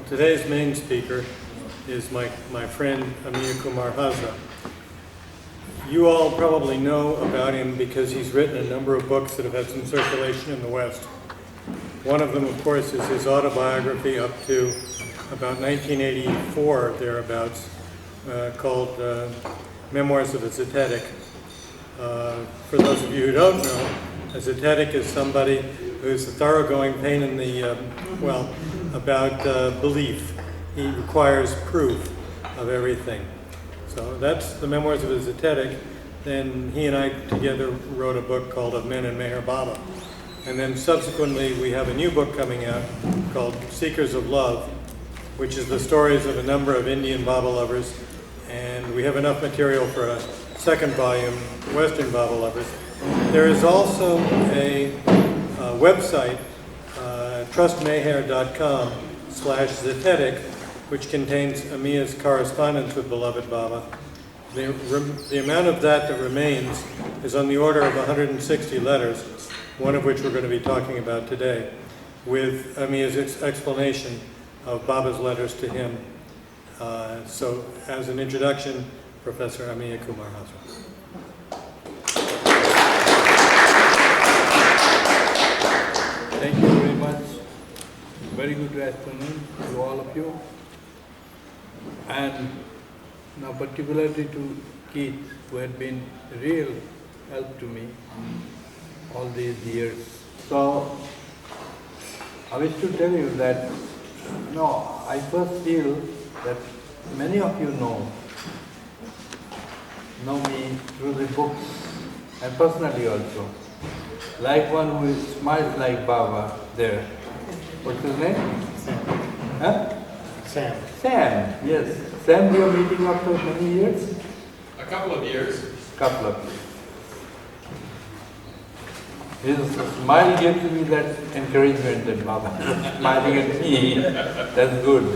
Today's main speaker is my friend Amiya Kumar Hazra. You all probably know about him because he's written a number of books that have had some circulation in the West. One of them, of course, is his autobiography up to about 1984, thereabouts, called Memoirs of a Zetetic. For those of you who don't know, a Zetetic is somebody who's a thoroughgoing pain in the, about belief. He requires proof of everything. So that's the Memoirs of a Zetetic. Then he and I together wrote a book called Of Men and Meher Baba. And then subsequently we have a new book coming out called Seekers of Love, which is the stories of a number of Indian Baba lovers. And we have enough material for a second volume, Western Baba lovers. There is also a website, trustmeher.com/Zetetic, which contains Amiya's correspondence with beloved Baba. The amount of that remains is on the order of 160 letters, one of which we're going to be talking about today, with Amiya's explanation of Baba's letters to him. So, as an introduction, Professor Amiya Kumar Hazra. Thank you very much. Very good afternoon to all of you. And now particularly to Keith, who had been a real help to me all these years. So, I wish to tell you that, I first feel that many of you know me through the books and personally also. Like one who smiles like Baba there. What's his name? Sam. Huh? Sam. Sam, yes. Sam, we are meeting after many years? A couple of years. Couple of years. His smile gives me that encouragement that Baba is smiling at me. That's good.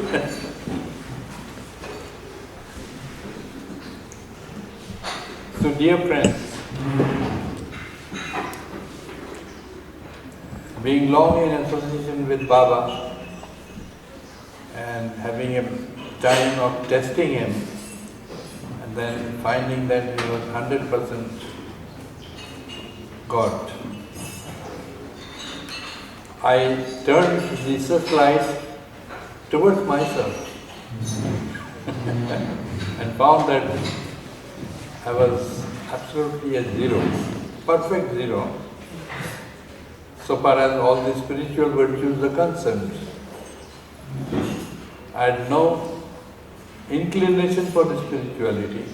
So dear friends, being long in association with Baba and having a time of testing him and then finding that he was 100% God, I turned the searchlight towards myself and found that I was absolutely a zero, perfect zero, so far as all the spiritual virtues are concerned. I had no inclination for the spirituality,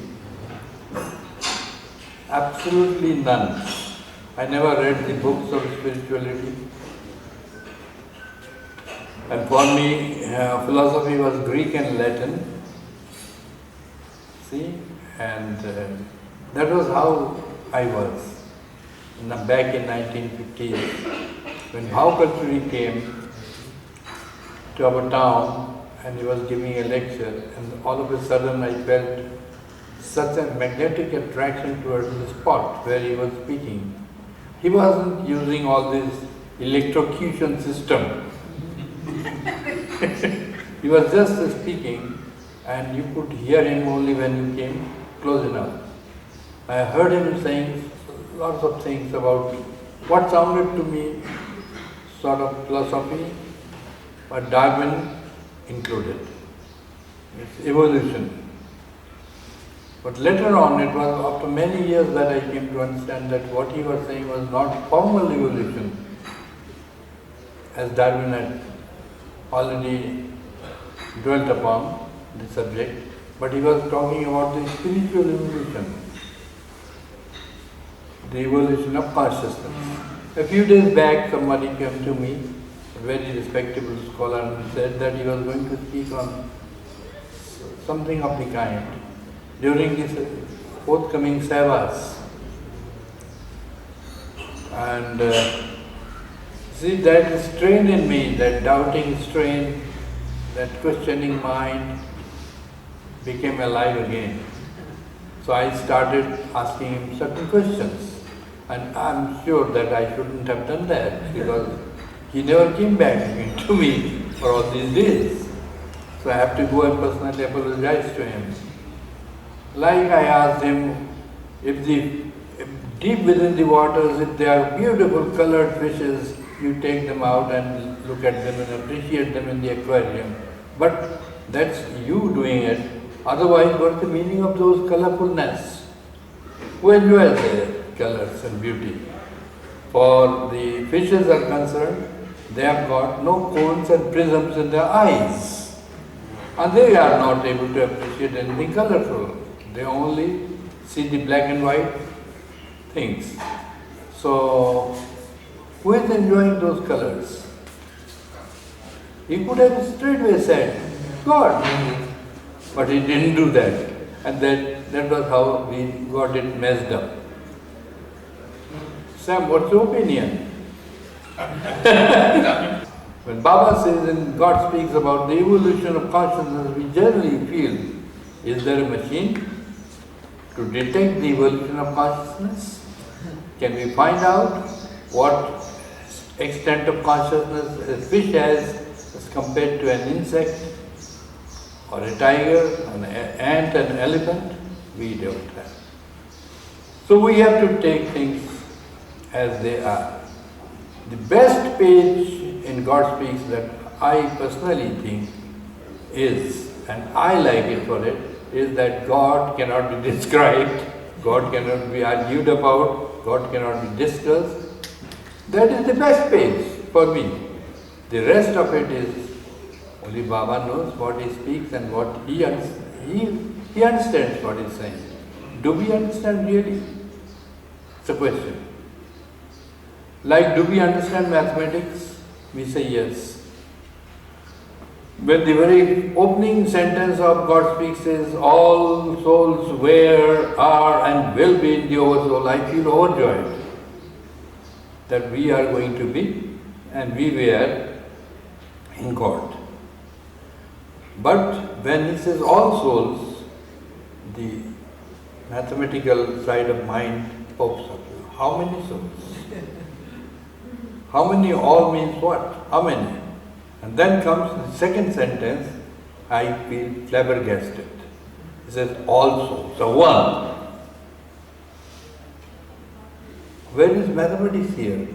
absolutely none. I never read the books of spirituality. And for me, philosophy was Greek and Latin. See? And that was how I was. Back in 1950s, when Bhav Kalturi came to our town and he was giving a lecture, and all of a sudden I felt such a magnetic attraction towards the spot where he was speaking. He wasn't using all this electrocution system. He was just speaking and you could hear him only when you came close enough. I heard him saying lots of things about what sounded to me sort of philosophy, but Darwin included. It's evolution. But later on, it was after many years that I came to understand that what he was saying was not formal evolution, as Darwin had already dwelt upon the subject, but he was talking about the spiritual evolution, the evolution of consciousness. A few days back, somebody came to me, a very respectable scholar, and said that he was going to speak on something of the kind during this forthcoming Sevas. And see, that strain in me, that doubting strain, that questioning mind became alive again. So I started asking him certain questions. And I'm sure that I shouldn't have done that because he never came back to me for all these days. So I have to go and personally apologize to him. Like I asked him, if deep within the waters, if they are beautiful colored fishes, you take them out and look at them and appreciate them in the aquarium. But that's you doing it. Otherwise, what's the meaning of those colorfulness? Who enjoys the colors and beauty? For the fishes are concerned, they have got no cones and prisms in their eyes. And they are not able to appreciate anything colorful. They only see the black and white things. So, who is enjoying those colors? He could have straightway said, God. But he didn't do that. And that was how we got it messed up. Sam, what's your opinion? When Baba says and God speaks about the evolution of consciousness, we generally feel, is there a machine to detect the evolution of consciousness? Can we find out what extent of consciousness a fish has as compared to an insect, or a tiger, an ant, an elephant? We don't have. So we have to take things as they are. The best page in God Speaks that I personally think is, and I like it for it, is that God cannot be described, God cannot be argued about, God cannot be discussed. That is the best page for me. The rest of it is only Baba knows what he speaks and what he understands what he's saying. Do we understand really? It's a question. Like, do we understand mathematics? We say yes. When the very opening sentence of God Speaks is, all souls were, are and will be in the oversoul, I feel overjoyed that we are going to be and we were in God. But when he says all souls, the mathematical side of mind pops up. How many souls? How many? All means what? How many? And then comes the second sentence, I feel flabbergasted. It says all souls. So one. Where is mathematics here?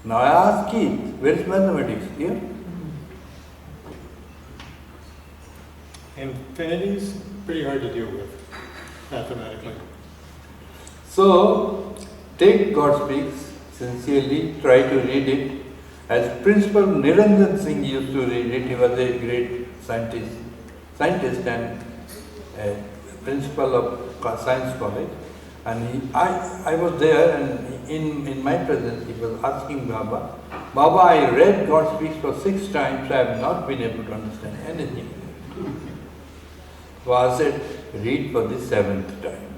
Now I ask Keith, where is mathematics here? Infinity is pretty hard to deal with mathematically. So, take God Speaks sincerely, try to read it. As Principal Niranjan Singh used to read it, he was a great scientist and principal of science college. And I was there, and in my presence he was asking Baba, Baba, I read God Speaks for 6 times, I have not been able to understand anything. So I said, read for the 7th time.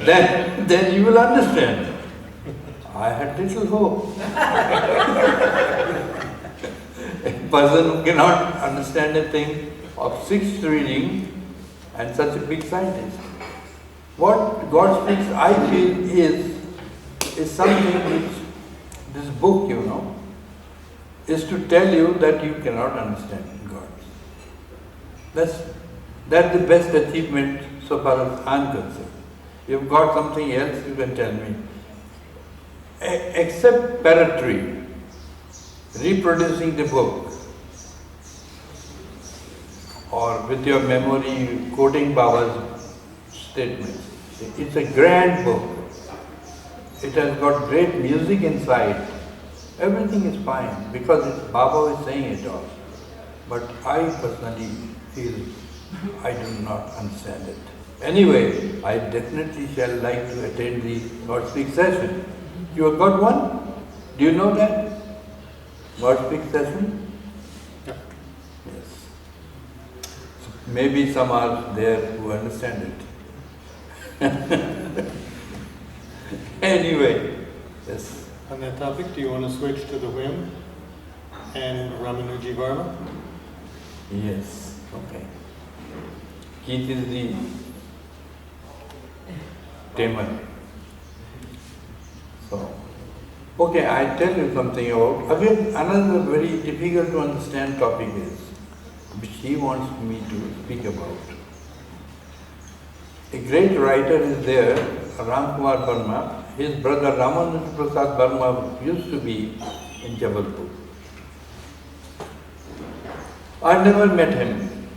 then you will understand. I had little hope. A person who cannot understand a thing of 6th reading and such a big scientist. What God Speaks, I feel, is something which this book, is to tell you that you cannot understand God. That's the best achievement so far as I'm concerned. You've got something else, you can tell me. Except parrotry, reproducing the book, or with your memory quoting Baba's statements. It's a grand book. It has got great music inside. Everything is fine because Baba is saying it all. But I personally feel I do not understand it. Anyway, I definitely shall like to attend the God Speaks session. You have got one? Do you know that? God Speaks session? Yeah. Yes. So maybe some are there who understand it. Anyway, yes. On that topic, do you want to switch to the whim and Ramanuji Varma? Yes, okay. Keith is the tamer. So, Okay, I tell you something about, again, another very difficult to understand topic is, which he wants me to speak about. A great writer is there, Ram Kumar Verma. His brother Ramanand Prasad Verma used to be in Jabalpur. I never met him.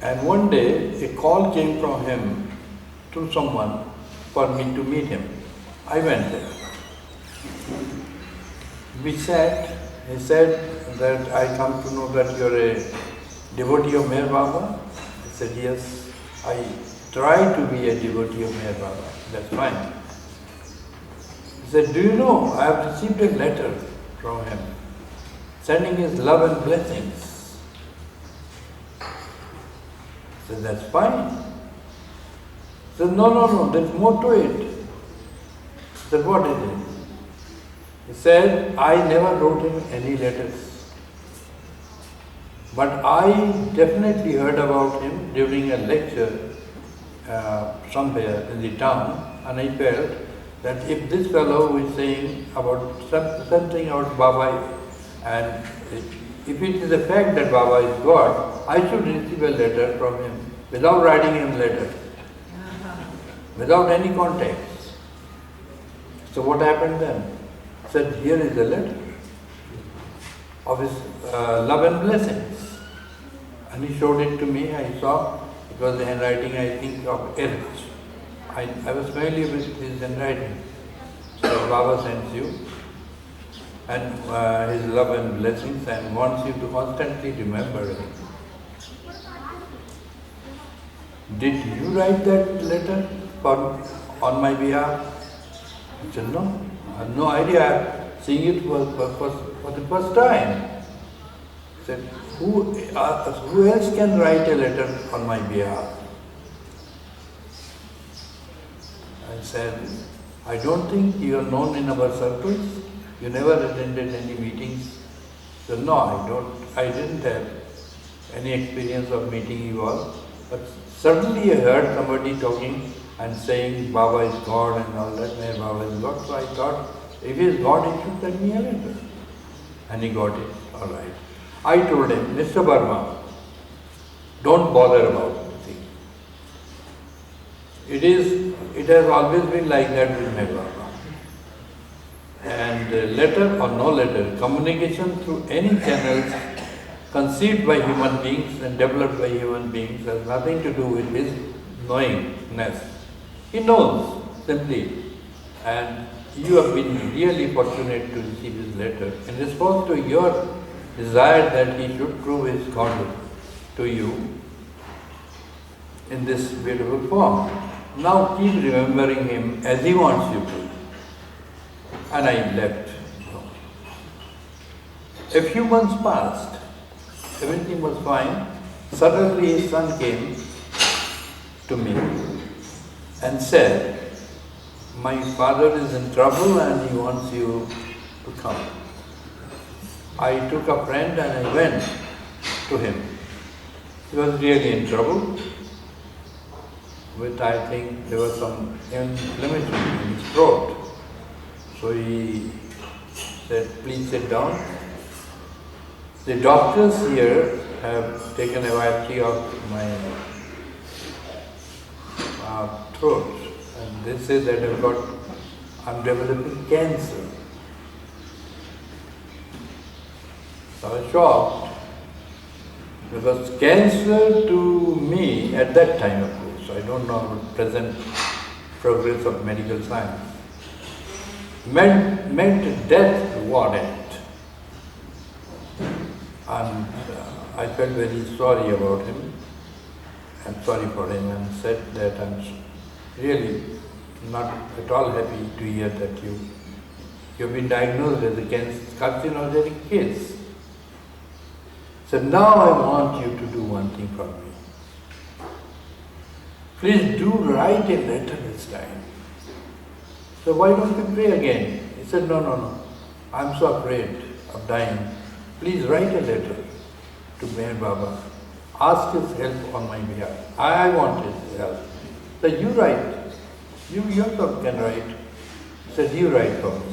And one day, a call came from him to someone for me to meet him. I went there. We sat. He said that I come to know that you're a devotee of Meher Baba. I said, yes, I try to be a devotee of Meher Baba. That's fine. He said, do you know, I have received a letter from him, sending his love and blessings. I said, that's fine. He said, no, there's more to it. I said, what is it? He said, I never wrote him any letters. But I definitely heard about him during a lecture somewhere in the town, and I felt that if this fellow is saying about something about Baba, and if it is a fact that Baba is God, I should receive a letter from him without writing him letter, without any context. So what happened then? He said, here is a letter of his love and blessings. And he showed it to me. I saw it was the handwriting, I think, of Erich. I was familiar with his handwriting. So Baba sends you and his love and blessings and wants you to constantly remember him. Did you write that letter on my behalf? I said, no, I have no idea. Seeing it for the first time. I said, who else can write a letter on my behalf? I said, I don't think you are known in our circles. You never attended any meetings. He said, no, I didn't have any experience of meeting you all. But suddenly I heard somebody talking and saying Baba is God and all that, Meher Baba is God. So I thought, if he is God, he should send me a letter. And he got it, all right. I told him, Mr. Verma, don't bother about the thing. It has always been like that with Meher Baba. And letter or no letter, communication through any channels conceived by human beings and developed by human beings has nothing to do with his knowingness. He knows, simply. And you have been really fortunate to receive his letter in response to your desire that he should prove his God to you in this beautiful form. Now keep remembering him as he wants you to. And I left. A few months passed. Everything was fine. Suddenly his son came to me and said, my father is in trouble and he wants you to come. I took a friend and I went to him. He was really in trouble. With, I think, there was some inflammation in his throat. So he said, please sit down. The doctors here have taken a biopsy of my throat. And they say that I'm developing cancer. So I was shocked, because cancer to me, at that time of course, I don't know about present progress of medical science, meant death warrant. And I felt very sorry about him, and sorry for him, and said that I'm really not at all happy to hear that you've been diagnosed as a carcinogenic case. So now I want you to do one thing for me. Please do write a letter this time. So why don't you pray again? He said, no, I'm so afraid of dying. Please write a letter to Meher Baba. Ask his help on my behalf. I want his help. So you write. You yourself can write. said, you write for me.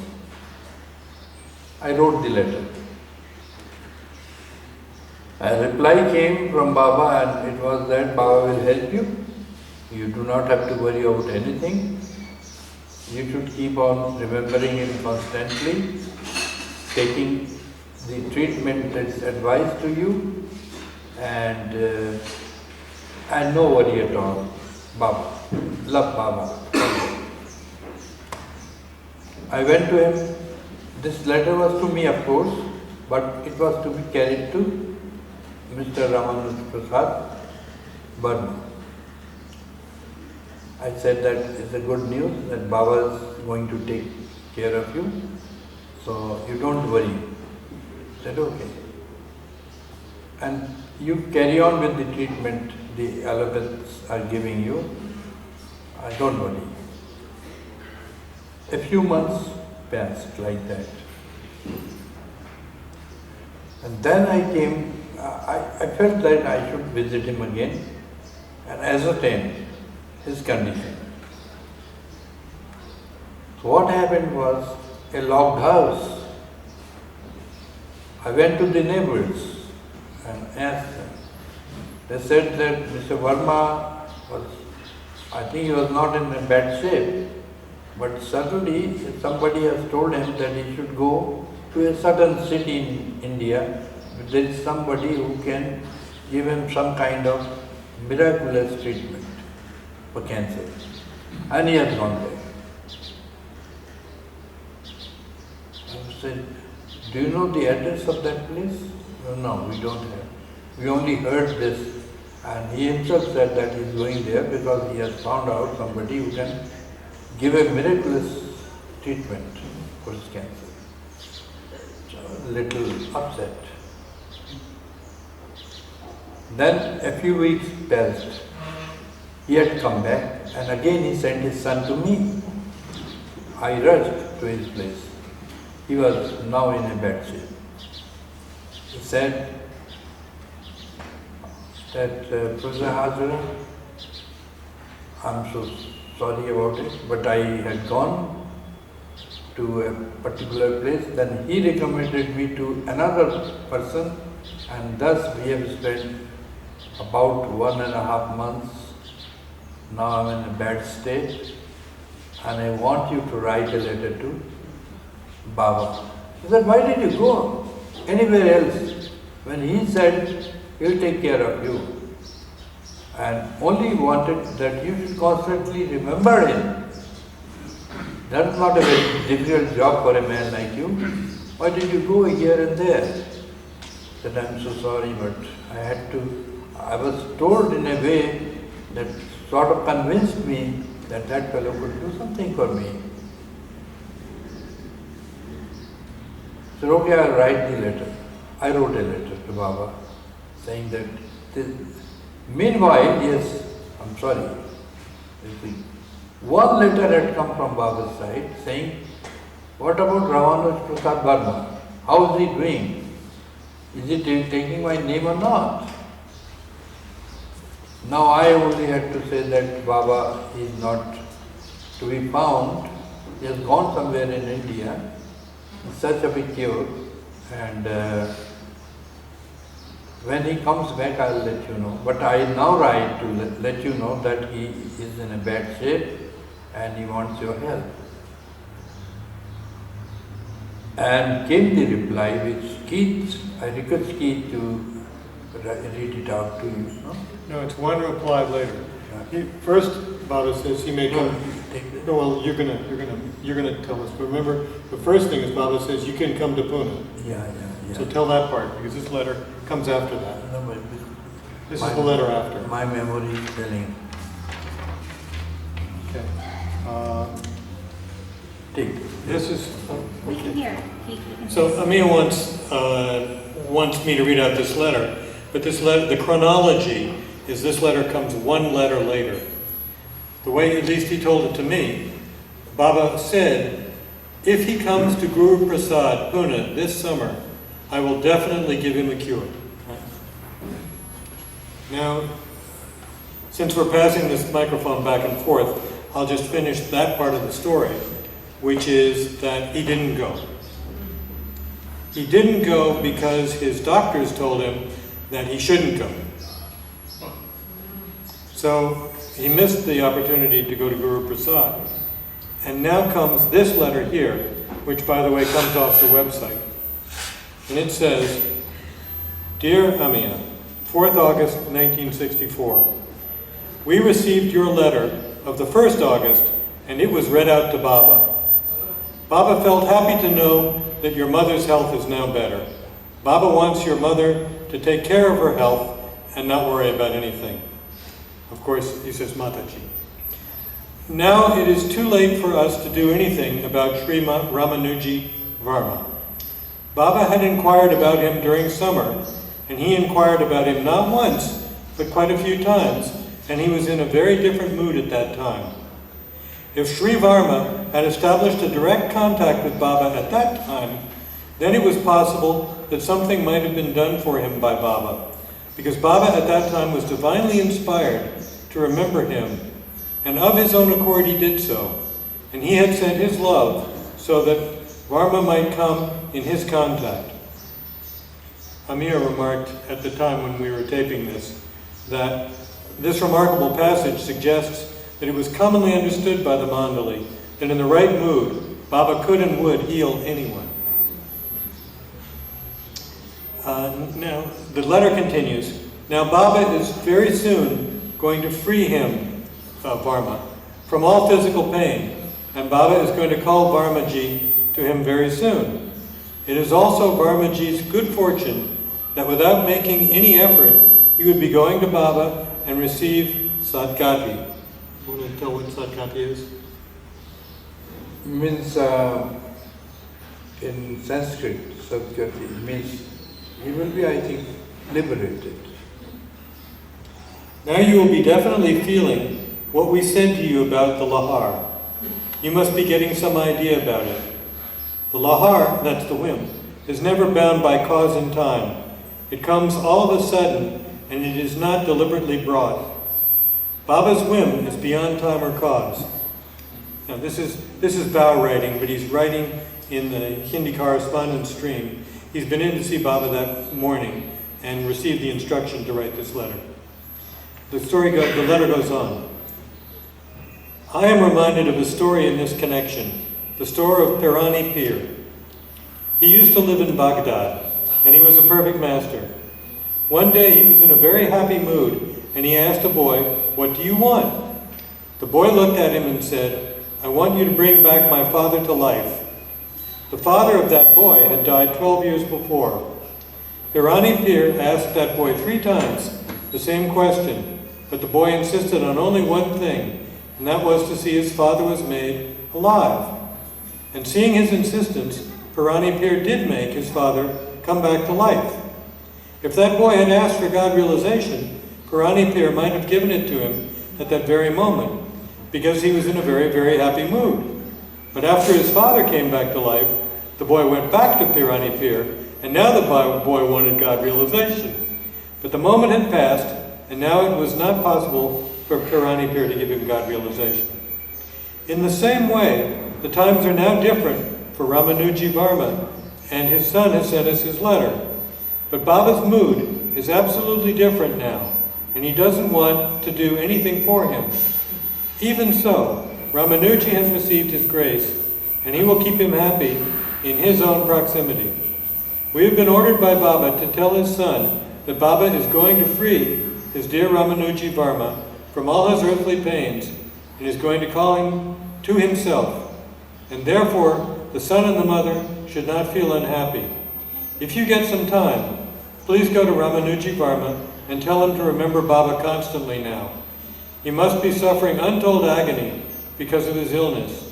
I wrote the letter. A reply came from Baba, and it was that Baba will help you. You do not have to worry about anything. You should keep on remembering him constantly, taking the treatment that's advised to you, and no worry at all. Baba, love Baba. I went to him. This letter was to me, of course, but it was to be carried to Mr. Ramanuj Prasad Burma. I said that it's a good news that Baba is going to take care of you, so you don't worry. I said, okay. And you carry on with the treatment the allopathics are giving you. Don't worry. A few months passed like that. And then I came, I felt that I should visit him again and ascertain his condition. So what happened was a locked house. I went to the neighbors and asked them. They said that Mr. Verma was, I think he was not in a bad shape, but suddenly somebody has told him that he should go to a certain city in India. There is somebody who can give him some kind of miraculous treatment for cancer. And he has gone there. I said, do you know the address of that place? No, we don't have. We only heard this. And he himself said that he is going there because he has found out somebody who can give a miraculous treatment for his cancer. So a little upset. Then a few weeks passed. He had come back and again he sent his son to me. I rushed to his place. He was now in a bad shape. He said that, Professor Hazra, I'm so sorry about it, but I had gone to a particular place, then he recommended me to another person, and thus we have spent about 1.5 months. Now I'm in a bad state, and I want you to write a letter to Baba. He said, why did you go anywhere else? When he said, he'll take care of you. And only wanted that you should constantly remember him. That's not a very difficult job for a man like you. Why did you go here and there? I said, I'm so sorry, but I was told in a way that sort of convinced me that that fellow could do something for me. So okay, I'll write the letter. I wrote a letter to Baba saying that meanwhile, yes, I'm sorry, one letter had come from Baba's side saying, what about Ramanuj Prasad Verma? How is he doing? Is he taking my name or not? Now I only had to say that Baba is not to be found. He has gone somewhere in India in search of a cure, and when he comes back, I'll let you know. But I now write to let you know that he is in a bad shape and he wants your help. And came the reply which Keith, I request Keith to read it out to you. No, it's one reply later. First, Baba says he may come. No, well, you're gonna tell us. But remember, the first thing is Baba says you can come to Pune. Yeah. So tell that part, because this letter comes after that. No, but This is the letter after. my memory is telling. Okay. Take. This is. We can hear. He can So Amiya wants me to read out this letter, but this letter, the chronology is this letter comes one letter later. The way, at least he told it to me, Baba said, if he comes to Guru Prasad, Pune, this summer, I will definitely give him a cure. Now, since we're passing this microphone back and forth, I'll just finish that part of the story. which is that he didn't go. He didn't go because his doctors told him that he shouldn't go. So he missed the opportunity to go to Guru Prasad. And now comes this letter here, which, by the way, comes off the website. And it says, Dear Amiya, 4th August 1964, we received your letter of the 1st August, and it was read out to Baba. Baba felt happy to know that your mother's health is now better. Baba wants your mother to take care of her health and not worry about anything. Of course, he says Mataji. Now it is too late for us to do anything about Sri Ramanuji Varma. Baba had inquired about him during summer, and he inquired about him not once, but quite a few times, and he was in a very different mood at that time. If Sri Varma had established a direct contact with Baba at that time, then it was possible that something might have been done for him by Baba, because Baba at that time was divinely inspired to remember him, and of his own accord he did so, and he had sent his love so that Varma might come in his contact. Amiya remarked at the time when we were taping this, that this remarkable passage suggests that it was commonly understood by the Mandali that in the right mood, Baba could and would heal anyone. Now, the letter continues. Now, Baba is very soon going to free him, Varma, from all physical pain, and Baba is going to call Varmaji to him very soon. It is also Varmaji's good fortune that without making any effort, he would be going to Baba and receive Sadgati. Want to tell what Sadgati is? Means in Sanskrit, Sadgati means he will be, I think, liberated. Now you will be definitely feeling what we said to you about the lahar. You must be getting some idea about it. The lahar, that's the whim, is never bound by cause and time. It comes all of a sudden, and it is not deliberately brought. Baba's whim is beyond time or cause. Now this is Bao writing, but he's writing in the Hindi correspondence stream. He's been in to see Baba that morning and received the instruction to write this letter. The letter goes on. I am reminded of a story in this connection, the story of Pirani Pir. He used to live in Baghdad, and he was a perfect master. One day he was in a very happy mood, and he asked a boy, "What do you want?" The boy looked at him and said, "I want you to bring back my father to life." The father of that boy had died 12 years before. Pirani Pir asked that boy 3 times the same question, but the boy insisted on only one thing, and that was to see his father was made alive. And seeing his insistence, Pirani Pir did make his father come back to life. If that boy had asked for God realization, Pirani Pir might have given it to him at that very moment, because he was in a very, very happy mood. But after his father came back to life, the boy went back to Pirani Pir, and now the boy wanted God realization. But the moment had passed, and now it was not possible for Pirani Pir to give him God realization. In the same way, the times are now different for Ramanuji Varma, and his son has sent us his letter. But Baba's mood is absolutely different now, and he doesn't want to do anything for him. Even so, Ramanuji has received his grace, and he will keep him happy in his own proximity. We have been ordered by Baba to tell his son that Baba is going to free his dear Ramanuji Varma from all his earthly pains, and is going to call him to himself. And therefore, the son and the mother should not feel unhappy. If you get some time, please go to Ramanuji Varma and tell him to remember Baba constantly now. He must be suffering untold agony because of his illness.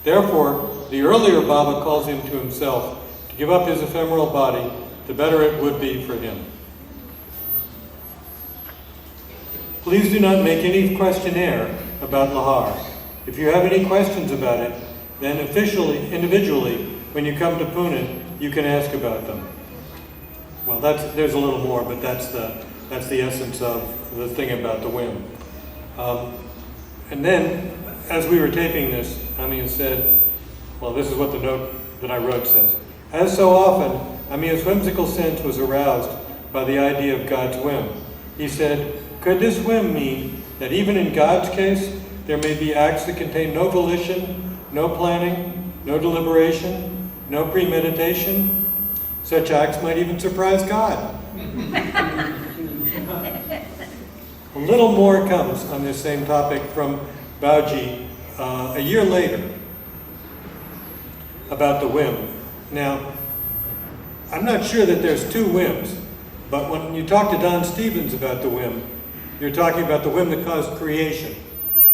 Therefore, the earlier Baba calls him to himself to give up his ephemeral body, the better it would be for him. Please do not make any questionnaire about Lahar. If you have any questions about it, then individually, when you come to Pune, you can ask about them. Well, there's a little more, but that's the essence of the thing about the whim. And then, as we were taping this, Amiya said, Well, this is what the note that I wrote says. As so often, Amiya's whimsical sense was aroused by the idea of God's whim. He said, could this whim mean that even in God's case, there may be acts that contain no volition, no planning, no deliberation, no premeditation? Such acts might even surprise God. A little more comes on this same topic from Baoji a year later about the whim. Now, I'm not sure that there's two whims, but when you talk to Don Stevens about the whim, you're talking about the whim that caused creation,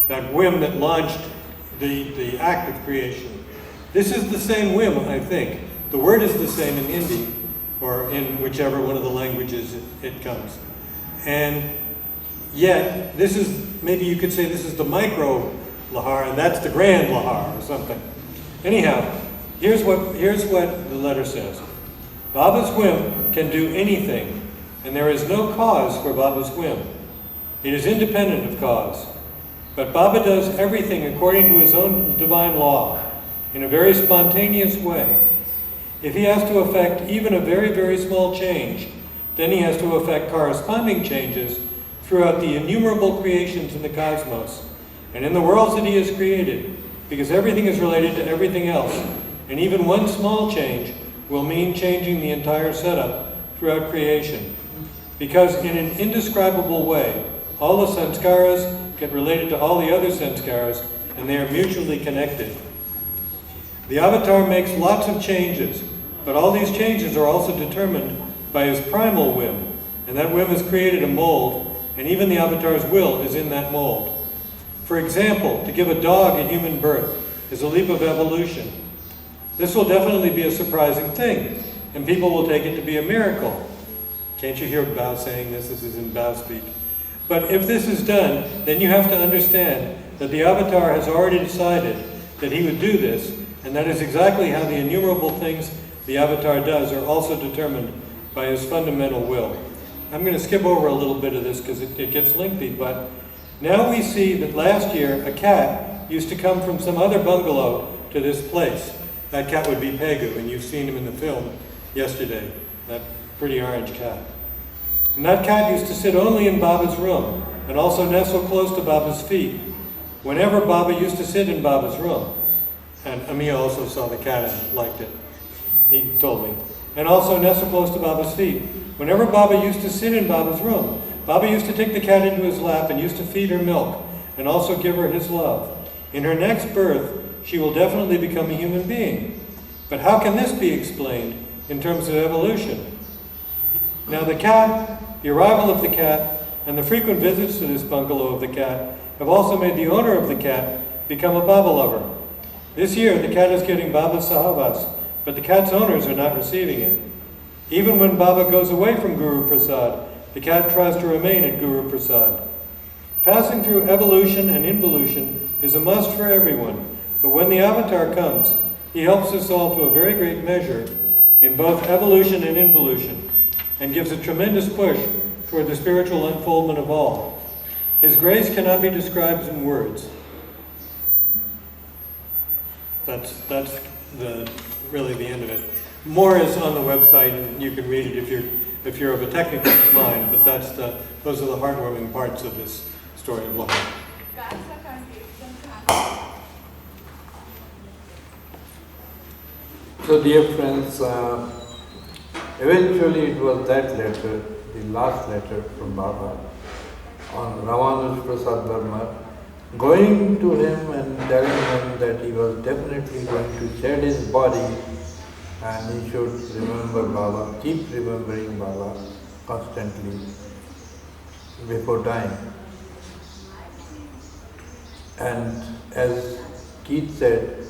that whim that launched the act of creation. This is the same whim, I think. The word is the same in Hindi, or in whichever one of the languages it comes. And yet, this is, maybe you could say this is the micro lahar, and that's the grand lahar, or something. Anyhow, here's what the letter says. Baba's whim can do anything, and there is no cause for Baba's whim. It is independent of cause. But Baba does everything according to his own divine law, in a very spontaneous way. If he has to effect even a very, very small change, then he has to effect corresponding changes throughout the innumerable creations in the cosmos and in the worlds that he has created, because everything is related to everything else, and even one small change will mean changing the entire setup throughout creation. Because in an indescribable way, all the sanskaras get related to all the other sanskaras, and they are mutually connected. The avatar makes lots of changes, but all these changes are also determined by his primal whim, and that whim has created a mold, and even the avatar's will is in that mold. For example, to give a dog a human birth is a leap of evolution. This will definitely be a surprising thing, and people will take it to be a miracle. Can't you hear Bao saying this? This is in Bao speak. But if this is done, then you have to understand that the avatar has already decided that he would do this, and that is exactly how the innumerable things the avatar does are also determined by his fundamental will. I'm going to skip over a little bit of this because it gets lengthy, but now we see that last year a cat used to come from some other bungalow to this place. That cat would be Pegu, and you've seen him in the film yesterday, that pretty orange cat. And that cat used to sit only in Baba's room and also nestle close to Baba's feet. Whenever Baba used to sit in Baba's room, and Amiya also saw the cat and liked it, he told me, and also nestle close to Baba's feet. Whenever Baba used to sit in Baba's room, Baba used to take the cat into his lap and used to feed her milk and also give her his love. In her next birth, she will definitely become a human being. But how can this be explained in terms of evolution? Now the cat, the arrival of the cat, and the frequent visits to this bungalow of the cat have also made the owner of the cat become a Baba lover. This year, the cat is getting Baba's sahavas, but the cat's owners are not receiving it. Even when Baba goes away from Guru Prasad, the cat tries to remain at Guru Prasad. Passing through evolution and involution is a must for everyone, but when the avatar comes, he helps us all to a very great measure in both evolution and involution, and gives a tremendous push toward the spiritual unfoldment of all. His grace cannot be described in words. That's really the end of it. More is on the website, and you can read it if you're of a technical mind. But those are the heartwarming parts of this story of love. So, dear friends, eventually it was that letter, the last letter from Baba, on Ramanuj Prasad Verma, going to him and telling him that he was definitely going to shed his body and he should remember Baba, keep remembering Baba constantly before dying. And as Keith said,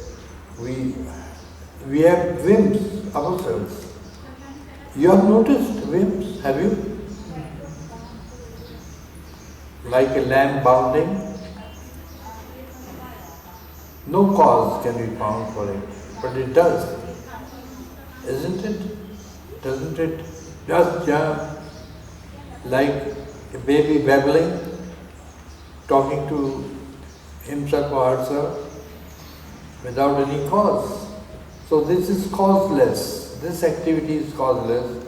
we have whims ourselves. You have noticed whims, have you? Like a lamb bounding. No cause can be found for it, but it does. Isn't it? Doesn't it just jump like a baby babbling, talking to himself or herself without any cause? So this is causeless. This activity is causeless,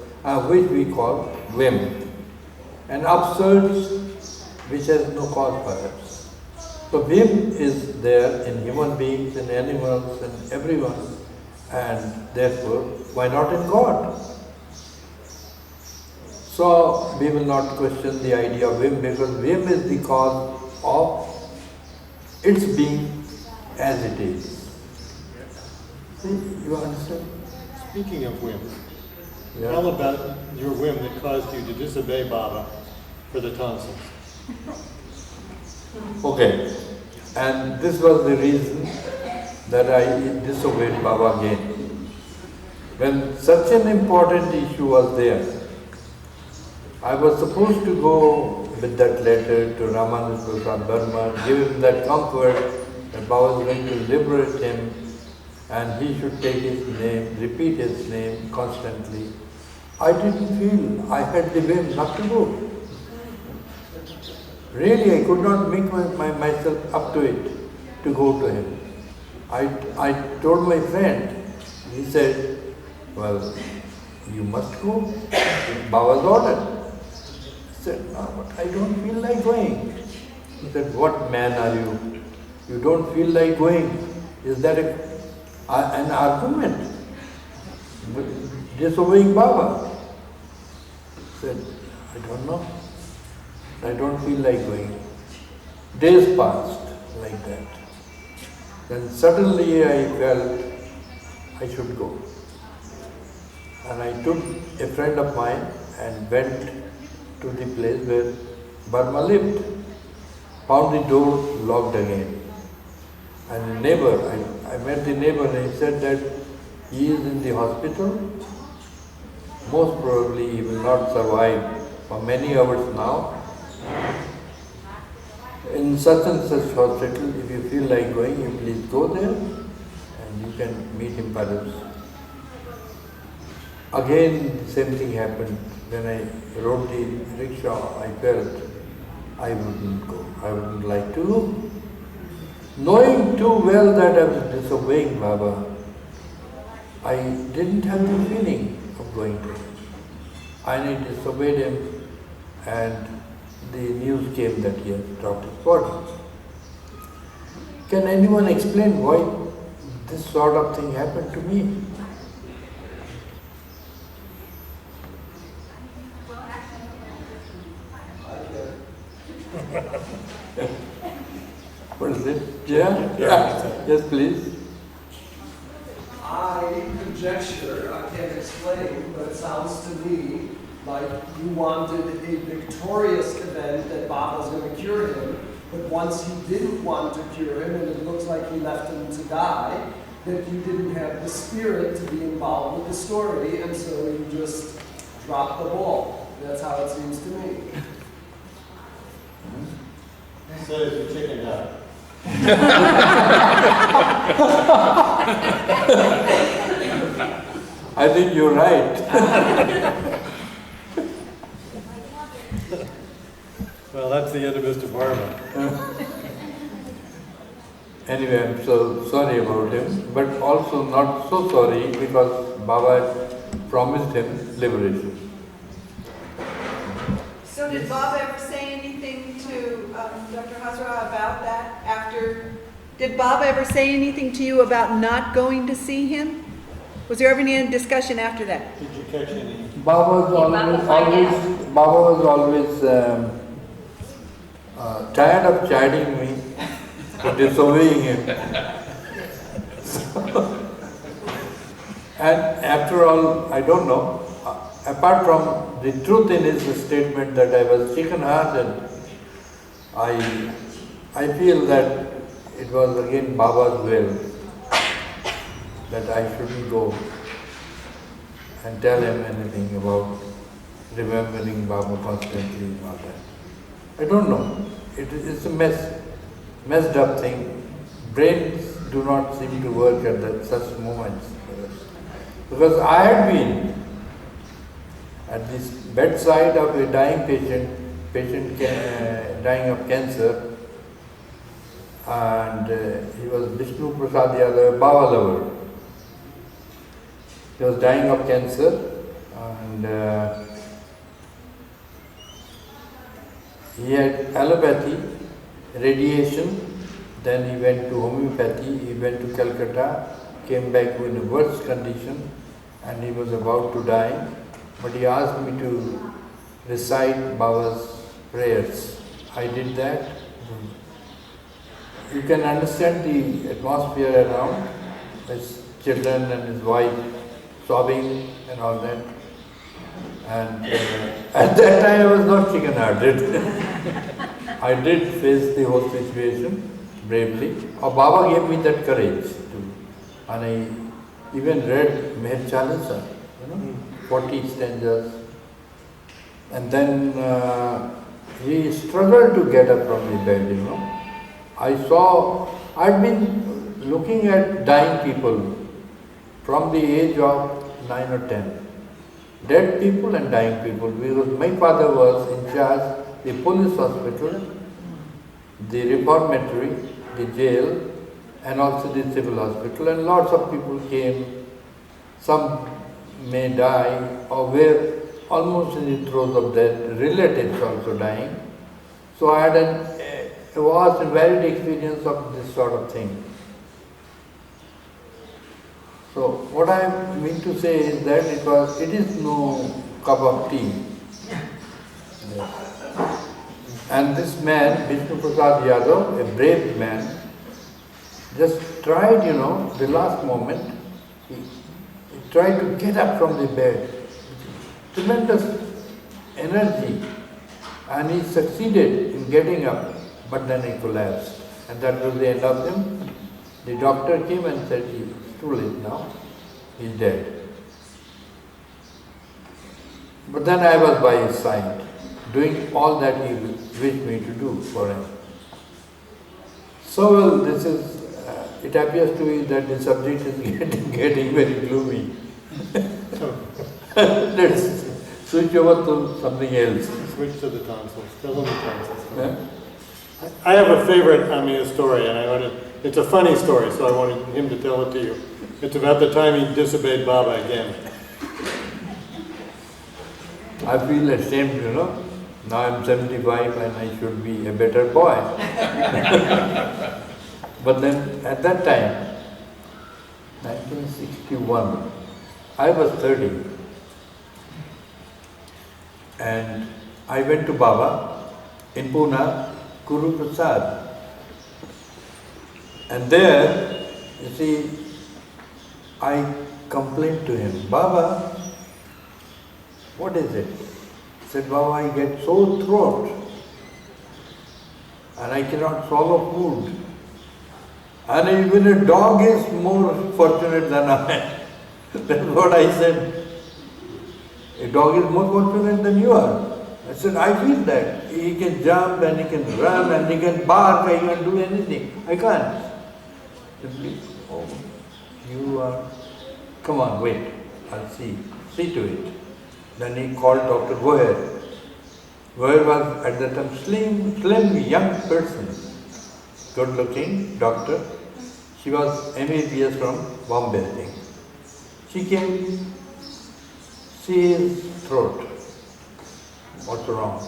which we call whim. And absurd, which has no cause perhaps. So whim is there in human beings, in animals, in everyone, and therefore, why not in God? So we will not question the idea of whim, because whim is the cause of its being as it is. See, you understand? Speaking of whim, Yeah. tell about your whim that caused you to disobey Baba for the tonsils. Okay. And this was the reason that I disobeyed Baba again. When such an important issue was there, I was supposed to go with that letter to Ramanand Prasad Burma, give him that comfort that Baba was going to liberate him and he should take his name, repeat his name constantly. I didn't feel I had the whim not to go. Really, I could not make myself up to it to go to him. I told my friend, he said, well, you must go. It's Baba's order. I said, no, but I don't feel like going. He said, what man are you? You don't feel like going. Is that an argument? Disobeying Baba? I said, I don't know. I don't feel like going. Days passed like that. Then suddenly I felt I should go. And I took a friend of mine and went to the place where Burma lived. Found the door locked again. And the neighbor, I met the neighbor and he said that he is in the hospital. Most probably he will not survive for many hours now. In such and such hospital, if you feel like going, you please go there and you can meet him perhaps. Again, the same thing happened. When I rode the rickshaw, I felt I wouldn't go. I wouldn't like to go. Knowing too well that I was disobeying Baba, I didn't have the feeling of going to him. I disobeyed him and the news came that he had dropped his body. Can anyone explain why this sort of thing happened to me? What is it? Yeah? Yes, please. I conjecture, I can't explain, but it sounds to me like you wanted a victorious event that Baba's going to cure him, but once he didn't want to cure him and it looks like he left him to die, that you didn't have the spirit to be involved with the story, and so you just dropped the ball. That's how it seems to me. So you chickened out. I think you're right. Well, that's the end of Mr. Barber. Anyway, I'm so sorry about him, but also not so sorry because Baba had promised him liberation. So did Bob ever say anything to Dr. Hazra about that after? Did Bob ever say anything to you about not going to see him? Was there ever any discussion after that? Did you catch any? Baba was always tired of chiding me for disobeying him. And after all, I don't know, apart from the truth in his statement that I was chicken-hearted, I feel that it was again Baba's will that I shouldn't go and tell him anything about remembering Baba constantly and all that. I don't know. It's a messed up thing. Brains do not seem to work at such moments for us. Because I had been at this bedside of a dying patient dying of cancer, and he was Vishnu Prasad Yadav, Baba lover. He was dying of cancer, and he had allopathy, radiation, then he went to homeopathy, he went to Calcutta, came back in a worse condition, and he was about to die, but he asked me to recite Baba's prayers. I did that. You can understand the atmosphere around, his children and his wife sobbing and all that. And at that time I was not chicken-hearted. I did face the whole situation bravely. Baba gave me that courage too. And I even read Meher 40 stanzas. And then he struggled to get up from the bed, I'd been looking at dying people from the age of 9 or 10. Dead people and dying people, because my father was in charge the police hospital, the reformatory, the jail, and also the civil hospital, and lots of people came. Some may die or were almost in the throes of death, relatives also dying. So I had a vast and varied experience of this sort of thing. So what I mean to say is that it is no cup of tea. Yes. And this man, Vishnu Prasad Yadav, a brave man, just tried, the last moment, he tried to get up from the bed. Tremendous energy, and he succeeded in getting up, but then he collapsed. And that was the end of him. The doctor came and said, it's too late now, he's dead. But then I was by his side, doing all that he wished me to do for him. So well, this is, it appears to me that the subject is getting very gloomy. Let's switch over to something else. Switch to the tonsils. Tell them the tonsils. Yeah? I have a favorite Amiya story, and it's a funny story, so I wanted him to tell it to you. It's about the time he disobeyed Baba again. I feel ashamed, Now I'm 75 and I should be a better boy. But then at that time, 1961, I was 30. And I went to Baba in Pune, Guru Prasad. And there, you see, I complained to him, Baba, what is it? He said, Baba, I get sore throat and I cannot swallow food. And even a dog is more fortunate than I am. That's what I said. A dog is more fortunate than you are. I said, I feel that. He can jump and he can run and he can bark, he can do anything. I can't. Simply, oh, you are, come on, wait, I'll see to it. Then he called Dr. Goher. Goher was at that time slim young person, good looking doctor. She was MABS from Bombay, I think. She came, see his throat. What's wrong?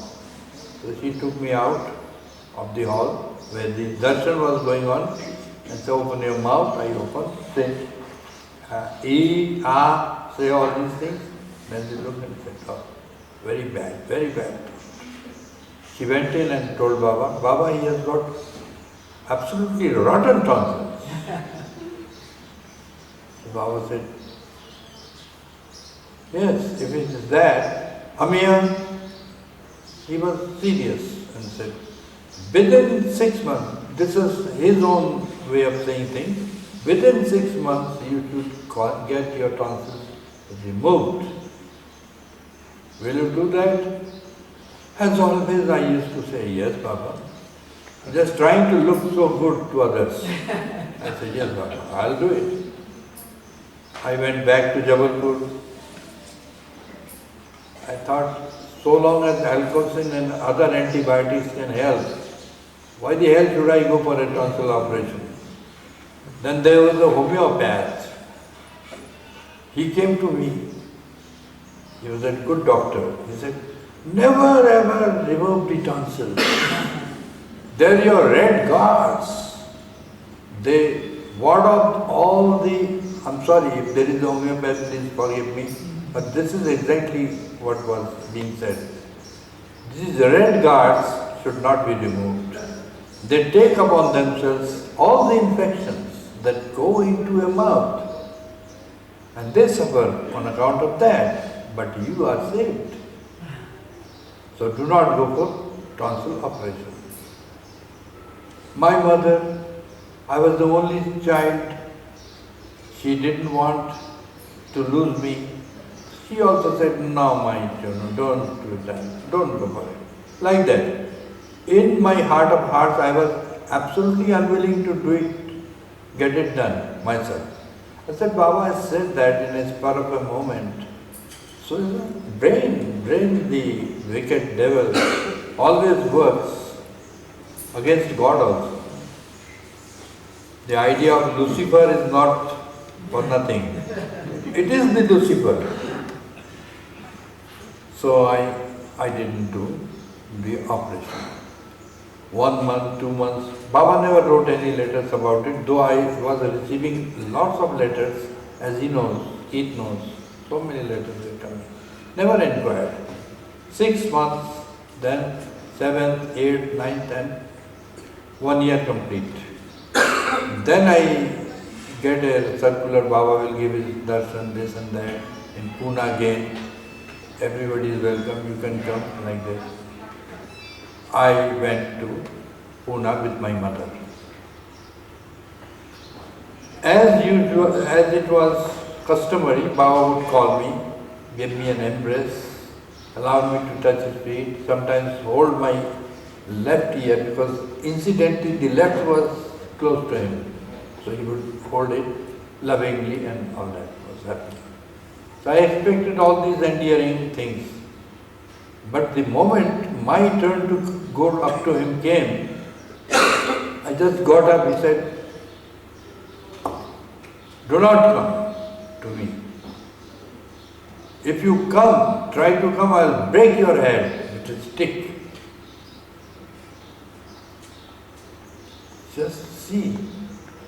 So she took me out of the hall where the darshan was going on and said, open your mouth. I opened, say, eat, say all these things. Then they looked and said, oh, very bad, very bad. She went in and told Baba, Baba, he has got absolutely rotten tonsils. So Baba said, yes, if it is that, Amiya, he was serious and said, within 6 months, this is his own way of saying things, within 6 months you should get your tonsils removed. Will you do that? As always, I used to say, yes, Baba. Just trying to look so good to others. I said, yes, Baba, I'll do it. I went back to Jabalpur. I thought, so long as Alcocin and other antibiotics can help, why the hell should I go for a tonsil operation? Then there was a homeopath. He came to me. He was a good doctor. He said, never ever remove the tonsils. They're your red guards. They ward off all the, I'm sorry if there is homeopathy, please forgive me, but this is exactly what was being said. These red guards should not be removed. They take upon themselves all the infections that go into a mouth, and they suffer on account of that, but you are saved. So do not go for tonsil operation. My mother, I was the only child. She didn't want to lose me. She also said, no, my children, don't do that, don't go for it. Like that. In my heart of hearts, I was absolutely unwilling to do it, get it done myself. I said, Baba has said that in a spur of a moment. So, brain, the wicked devil, always works against God also. The idea of Lucifer is not for nothing. It is the Lucifer. So I didn't do the operation. 1 month, 2 months. Baba never wrote any letters about it, though I was receiving lots of letters, as he knows, Keith knows. So many letters were coming. Never inquired. 6 months, then 7th, 8th, 9th, 10th, 1 year complete. Then I get a circular, Baba will give his darshan, this and that, in Pune again. Everybody is welcome, you can come, like that. I went to Pune with my mother. As usual, as it was customary, Baba would call me, give me an embrace, allow me to touch his feet, sometimes hold my left ear, because incidentally the left was close to him. So he would hold it lovingly and all that was happening. So I expected all these endearing things. But the moment my turn to go up to him came, I just got up, he said, do not come to me. If you come, try to come, I'll break your head with a stick. Just see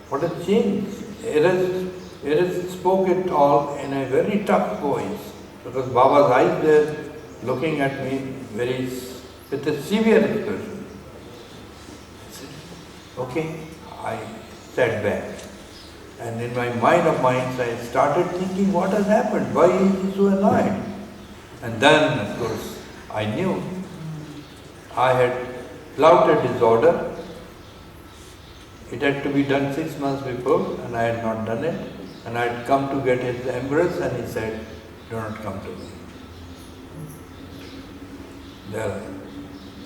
what a change. Eres spoke it all in a very tough voice, because Baba's eyes were looking at me with a severe expression. I said, okay, I sat back. And in my mind of minds, I started thinking, what has happened? Why is he so annoyed? And then, of course, I knew I had flouted his order. It had to be done 6 months before, and I had not done it. And I had come to get his embrace, and he said, do not come to me. There,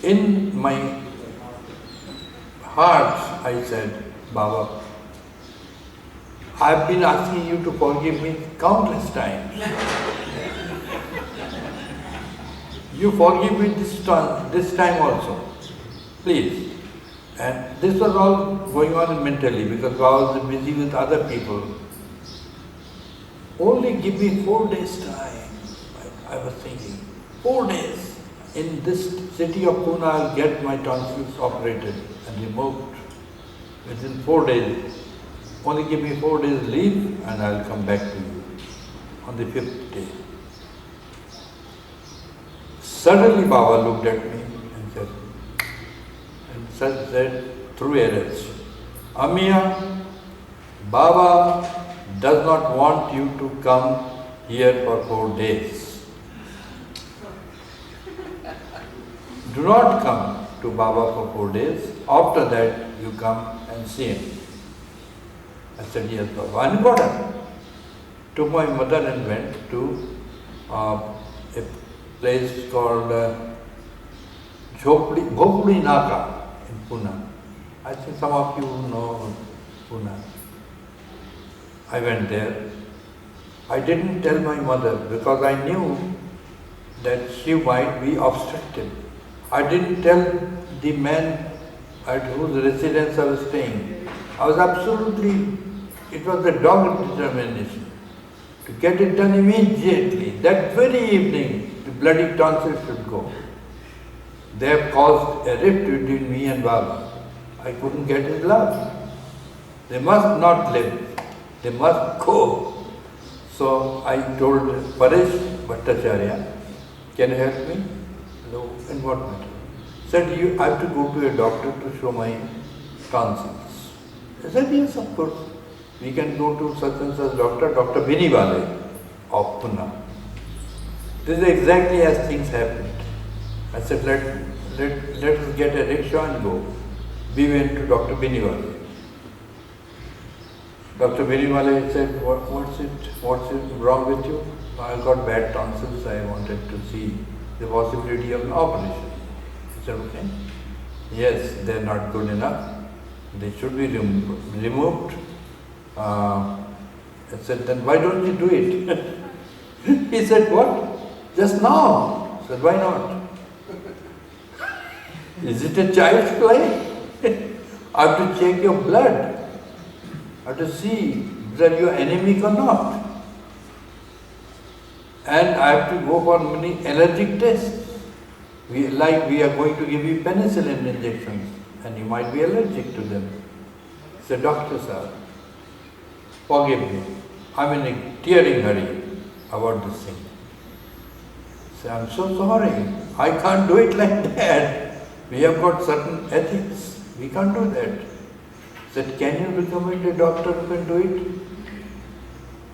in my heart, I said, Baba, I have been asking you to forgive me countless times. You forgive me this time also, please. And this was all going on mentally, because I was busy with other people. Only give me 4 days time. I was thinking, 4 days. In this city of Pune, I'll get my tonsils operated and removed within 4 days. Only give me 4 days leave and I'll come back to you on the 5th day. Suddenly Baba looked at me and said through arrows, Amiya, Baba does not want you to come here for 4 days. Do not come to Baba for 4 days. After that, you come and see him. I said, yes, Baba. And got up. Took my mother and went to a place called Bhopli Naka in Pune. I think some of you know Pune. I went there. I didn't tell my mother because I knew that she might be obstructed. I didn't tell the man at whose residence I was staying. I was absolutely, it was a dogged determination. to get it done immediately. That very evening, the bloody tonsils should go. They have caused a rift between me and Baba. I couldn't get his love. They must not live. They must go. So I told Paresh Bhattacharya, can you help me? No, in what matter? Said, you have to go to a doctor to show my tonsils. I said, yes, of course. We can go to such and such doctor, Dr. Binivale of Pune. This is exactly as things happened. I said, let us get a rickshaw and go. We went to Dr. Binivale. Dr. Binivale said, what's it wrong with you? I got bad tonsils. I wanted to see the possibility of an operation. I said, okay. Yes, they're not good enough. They should be removed. I said, then why don't you do it? He said, what? Just now. I said, why not? Is it a child's play? I have to check your blood. I have to see whether you are anemic or not. And I have to go for many allergic tests. We are going to give you penicillin injections and you might be allergic to them. He said, Doctor sir, forgive me. I'm in a tearing hurry about this thing. I said, I'm so sorry. I can't do it like that. We have got certain ethics. We can't do that. I said, can you recommend a doctor who can do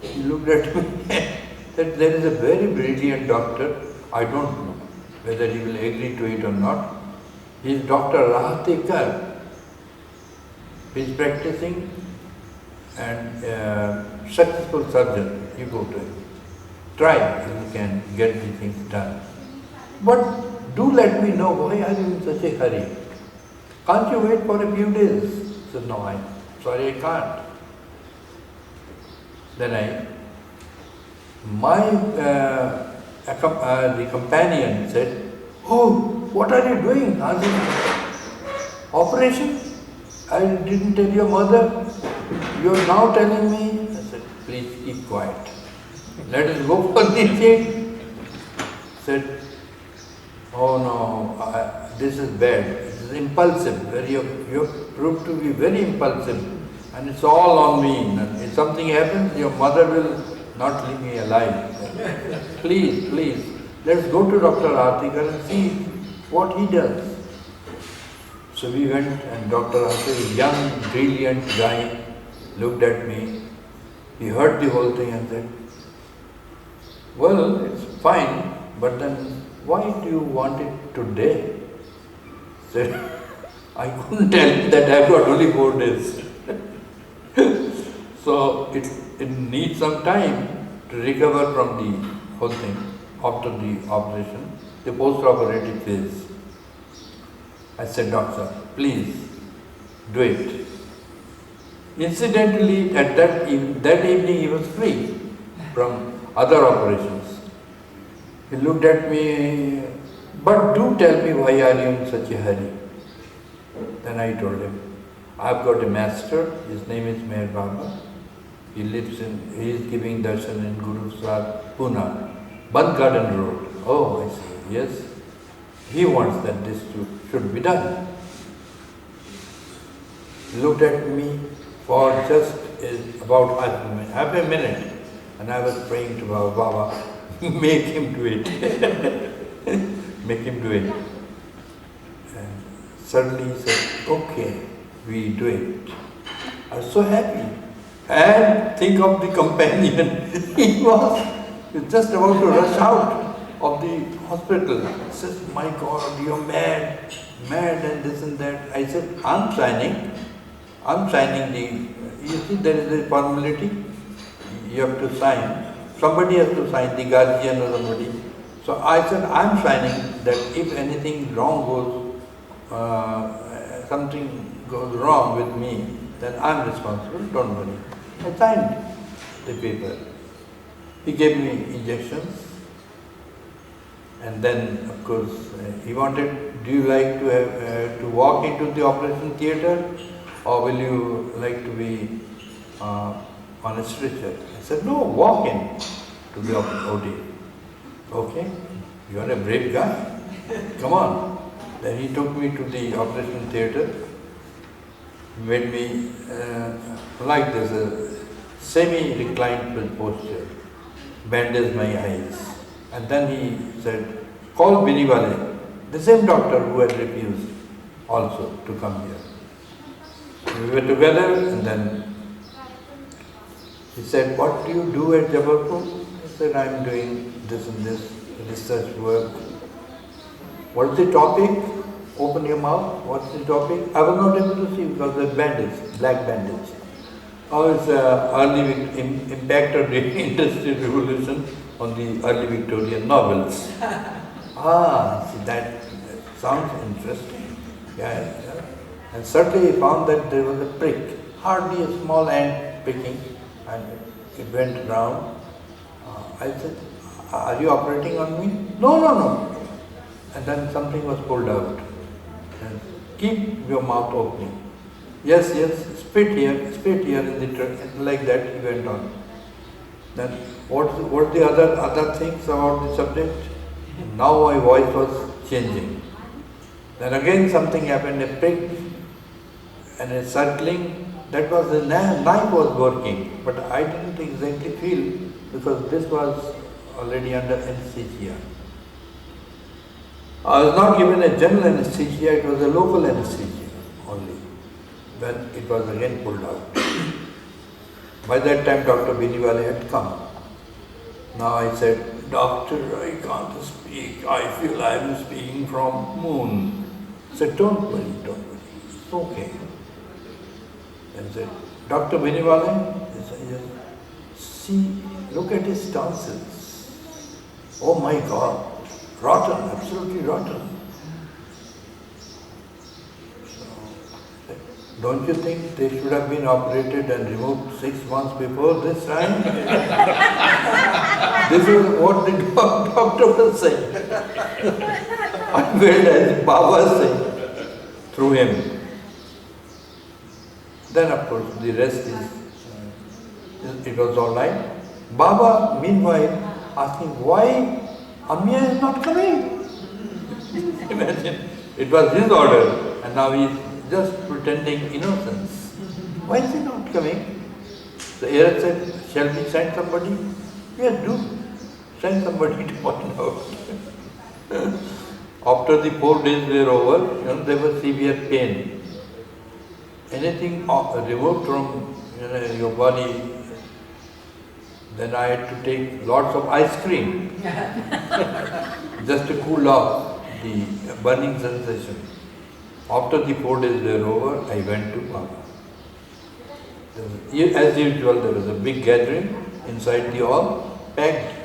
it? He looked at me and said, there is a very brilliant doctor. I don't know whether he will agree to it or not. He is Dr. Rahatekar. He is practicing and successful surgeon. You go to him. Try if you can get these things done. But do let me know why are you in such a hurry? Can't you wait for a few days? I said, no, I'm sorry, I can't. Then the companion said, oh, what are you doing? Operation? I didn't tell your mother. You are now telling me. I said, please keep quiet. Let us go for the thing. Said, oh no, this is bad. It is impulsive. You have proved to be very impulsive. And it's all on me. If something happens, your mother will not leave me alive. Please, let's go to Dr. Rahatekar and see what he does. So we went and Dr. Rahatekar, young, brilliant guy, looked at me. He heard the whole thing and said, well, it's fine, but then why do you want it today? I said, I couldn't tell him that I've got only 4 days. So it needs some time to recover from the whole thing after the operation, the post-operative phase. I said, doctor, please do it. Incidentally, at that evening he was free from other operations. He looked at me, but do tell me why are you in such a hurry? Then I told him, I've got a master, his name is MeherBaba. He is giving darshan in Guruswar, Pune, Band Garden Road. Oh, I see, yes. He wants that this should be done. He looked at me for just about half a minute, and I was praying to Baba, make him do it. Make him do it. And suddenly he said, okay, we do it. I was so happy. And think of the companion. He was just about to rush out of the hospital. He says, my God, you're mad, and this and that. I said, I'm signing the, you see there is a formality, you have to sign. Somebody has to sign, the guardian or somebody. So I said, I'm signing that if anything wrong goes, something goes wrong with me, then I'm responsible, don't worry. I signed the paper. He gave me injections, and then of course he wanted, do you like to have to walk into the operation theatre, or will you like to be on a stretcher. I said, no, walk in to the OD. Okay, you are a brave guy. Come on. Then he took me to the operation theatre, made me like this, a semi-reclined posture, bandaged my eyes. And then he said, call Biniwale, the same doctor who had refused also to come here. We were together, and then he said, what do you do at Jabalpur? I said, I am doing this and this research work. What is the topic? Open your mouth. What is the topic? I was not able to see because the bandage, black bandage. Oh, it's early impact of the Industrial Revolution on the early Victorian novels. See, that sounds interesting. Yeah. And certainly he found that there was a prick, hardly a small ant pricking, and it went round. I said, are you operating on me? No. And then something was pulled out. And keep your mouth opening. Yes, spit here in the like that he went on. Then what the other things about the subject? Now my voice was changing. Then again something happened, a prick and a circling. That was the knife was working, but I didn't exactly feel because this was already under anesthesia. I was not given a general anesthesia, it was a local anesthesia only. Then it was again pulled out. By that time Dr. Biniwale had come. Now I said, doctor, I can't speak. I feel I am speaking from moon. He said, don't worry. It's okay. And said, Dr. Biniwale? He said, yes. See, look at his tonsils. Oh my God. Rotten, absolutely rotten. So, don't you think they should have been operated and removed 6 months before this time? This is what the doctor was saying. I felt as Baba saying through him. Then of course the rest is, it was all right. Baba meanwhile asking why Amiya is not coming. Imagine, it was his order and now he is just pretending innocence. Why is he not coming? The heir said, shall we send somebody? Yes, do. Send somebody to find out. After the 4 days were over, there was severe pain. Anything removed from your body, then I had to take lots of ice cream just to cool off the burning sensation. After the 4 days were over, I went to Baba. As usual, there was a big gathering inside the hall, packed,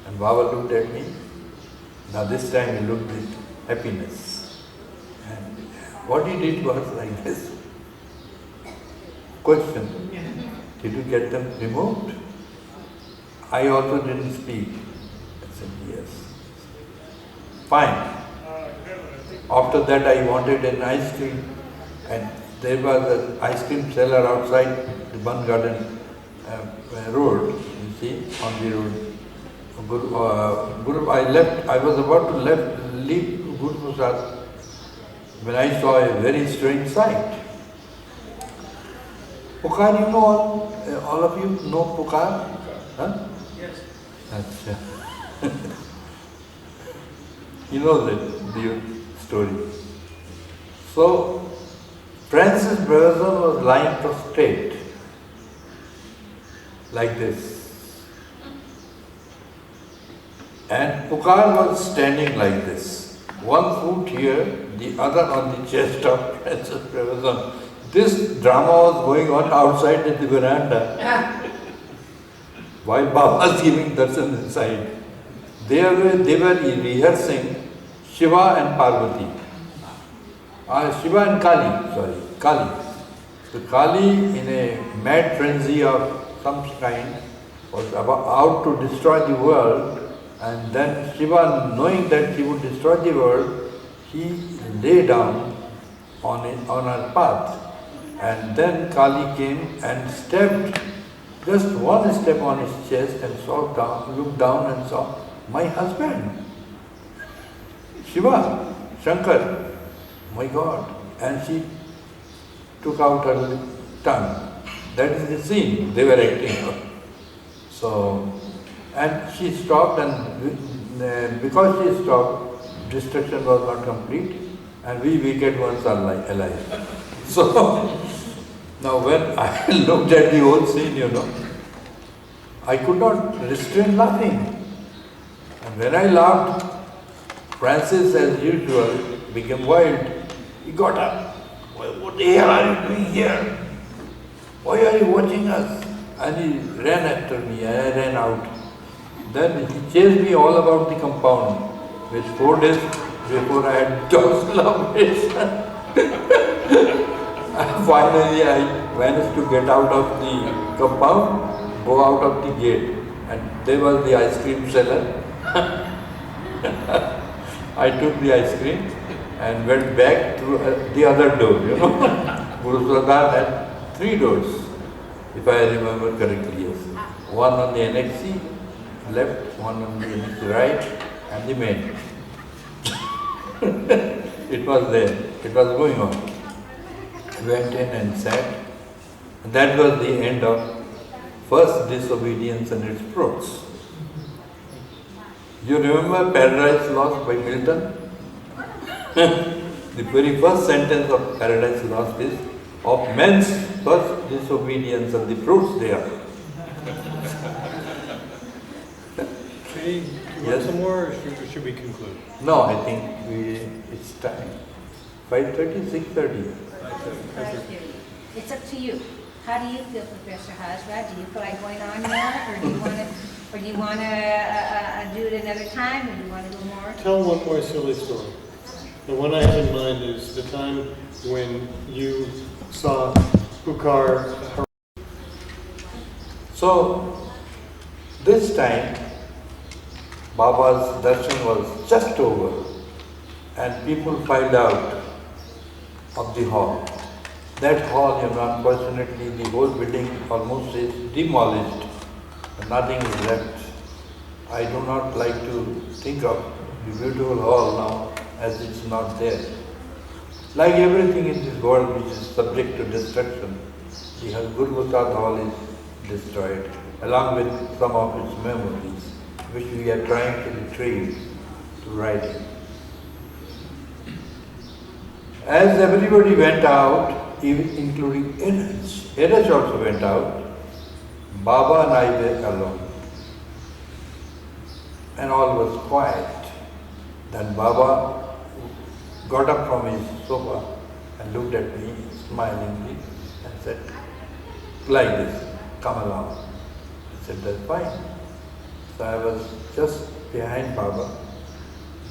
and Baba looked at me. Now this time he looked with happiness. And what he did was like this. Question, did you get them removed? I also didn't speak. I said, yes. Fine. After that I wanted an ice cream and there was an ice cream seller outside the Bunn Garden road, you see, on the road. I was about to leave Guru Prasad when I saw a very strange sight. Pukar, you know all of you know Pukar? Huh? Yes. Achha. You know the story. So, Francis Brotherson was lying prostrate, like this. And Pukar was standing like this. One foot here, the other on the chest of Francis Brotherson. This drama was going on outside at the veranda. While Baba was giving darshan inside, they were rehearsing Shiva and Parvati. Shiva and Kali. So Kali, in a mad frenzy of some kind, was out to destroy the world, and then Shiva, knowing that he would destroy the world, he lay down on her path. And then Kali came and stabbed just one step on his chest and looked down and saw my husband, Shiva, Shankar, my God. And she took out her tongue. That is the scene they were acting on. So, and she stopped, and because she stopped, destruction was not complete, and we wicked ones are alive. So, now when I looked at the whole scene, I could not restrain laughing. And when I laughed, Francis, as usual, became wild. He got up. What the hell are you doing here? Why are you watching us? And he ran after me, and I ran out. Then he chased me all about the compound, which 4 days before I had just loved it. Finally, I managed to get out of the compound, go out of the gate, and there was the ice cream seller. I took the ice cream and went back through the other door, Guru Sadar had 3 doors, if I remember correctly, yes. One on the NXC left, one on the NXC right, and the main. It was there, it was going on. Went in and sat. That was the end of first disobedience and its fruits. You remember Paradise Lost by Milton? The very first sentence of Paradise Lost is, of men's first disobedience and the fruits thereof. Judy, you want Yes? some more, or should we conclude? No, I think it's time. 5:30, 6:30. It's up to you. How do you feel, Professor Hazra? Do you feel like going on now, or do you want to do it another time, or do you want to go more? Tell one more silly story. The one I have in mind is the time when you saw Pukar. So, this time, Baba's darshan was just over, and people filed out of the hall. That hall, unfortunately, the whole building almost is demolished. Nothing is left. I do not like to think of the beautiful hall now as it's not there. Like everything in this world which is subject to destruction, the Guru Prasad Hall is destroyed, along with some of its memories, which we are trying to retrieve to writing. As everybody went out, even including Eraj also went out, Baba and I were alone. And all was quiet. Then Baba got up from his sofa and looked at me smilingly and said, like this, come along. I said, that's fine. So I was just behind Baba.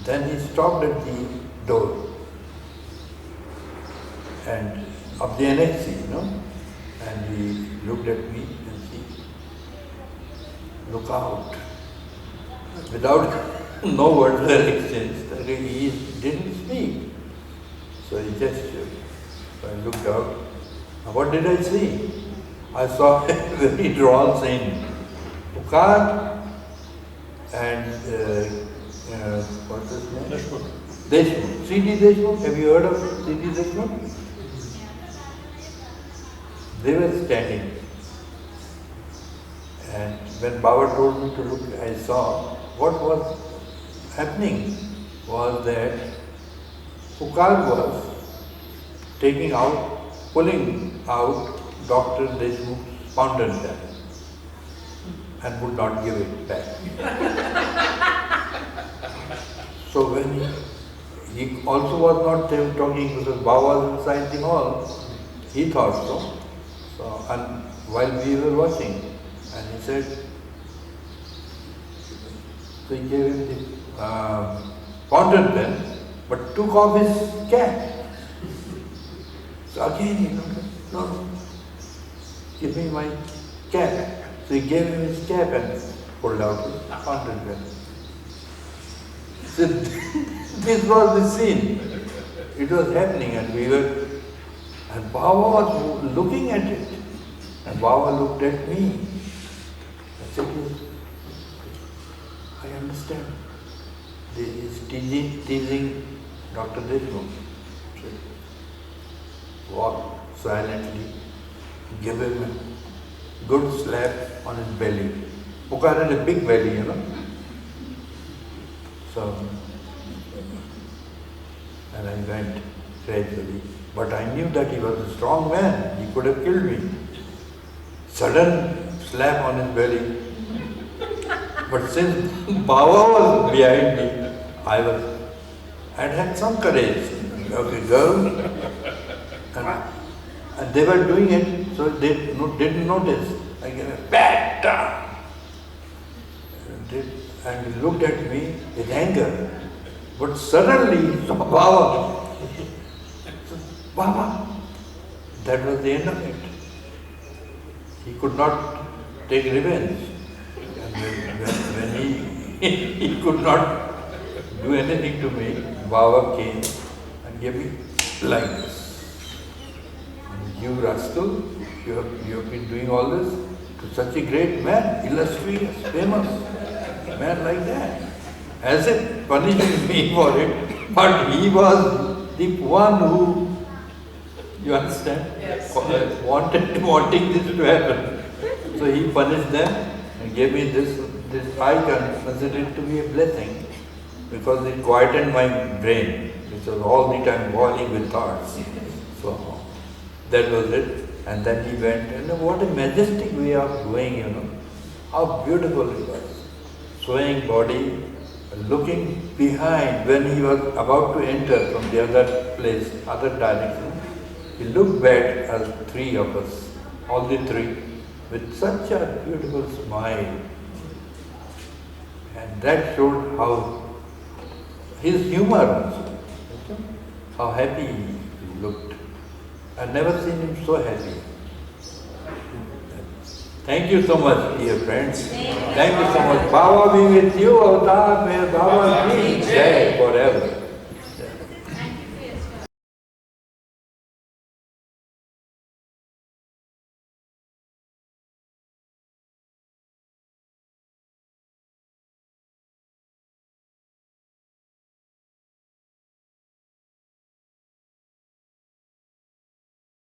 Then he stopped at the door and of the NXC, and he looked at me and said, look out. Without no words were exchanged, he didn't speak. So he gestured. So I looked out. What did I see? I saw a very droll saying, Pukar and what's his name? Deshmukh. Deshmukh. C.D. Deshmukh. Have you heard of C.D. Deshmukh? They were standing. And when Baba told me to look, I saw what was happening was that Pukar was pulling out Dr. Deshmukh's fountain pen and would not give it back. So when he also was not talking because Baba was inside the hall, he thought so. So, and while we were watching, and he said, so he gave him the fountain pen, but took off his cap. So again he looked, no, give me my cap. So he gave him his cap and pulled out his fountain pen. So this was the scene. It was happening and Baba was looking at it. And Baba looked at me teasing Dr. Deshmukh. Walked silently, gave him a good slap on his belly. Pukar had a big belly, you know. So, and I went gradually. But I knew that he was a strong man. He could have killed me. Sudden slap on his belly. But since Baba was behind me, I had some courage. Okay, girl. And they were doing it, so they didn't notice. I gave a bad down. And he looked at me with anger. But suddenly he saw Baba. Baba. That was the end of it. He could not take revenge. And when he could not do anything to me, Baba came and gave me like this. You rascal, you have been doing all this to such a great man, illustrious, famous man like that. As if punishing me for it, but he was the one who, you understand, Yes. wanting this to happen. So he punished them and gave me this I consider it to be a blessing because it quietened my brain, which was all the time boiling with thoughts. So that was it. And then he went, and what a majestic way of going, you know. How beautiful it was. Swaying body, looking behind when he was about to enter from the other place, other direction. He looked back at three of us, all the three, with such a beautiful smile. And that showed how his humor also, how happy he looked. I've never seen him so happy. Thank you so much, dear friends. Thank you so much. Baba be with you, Avatar, may Baba be Jai forever.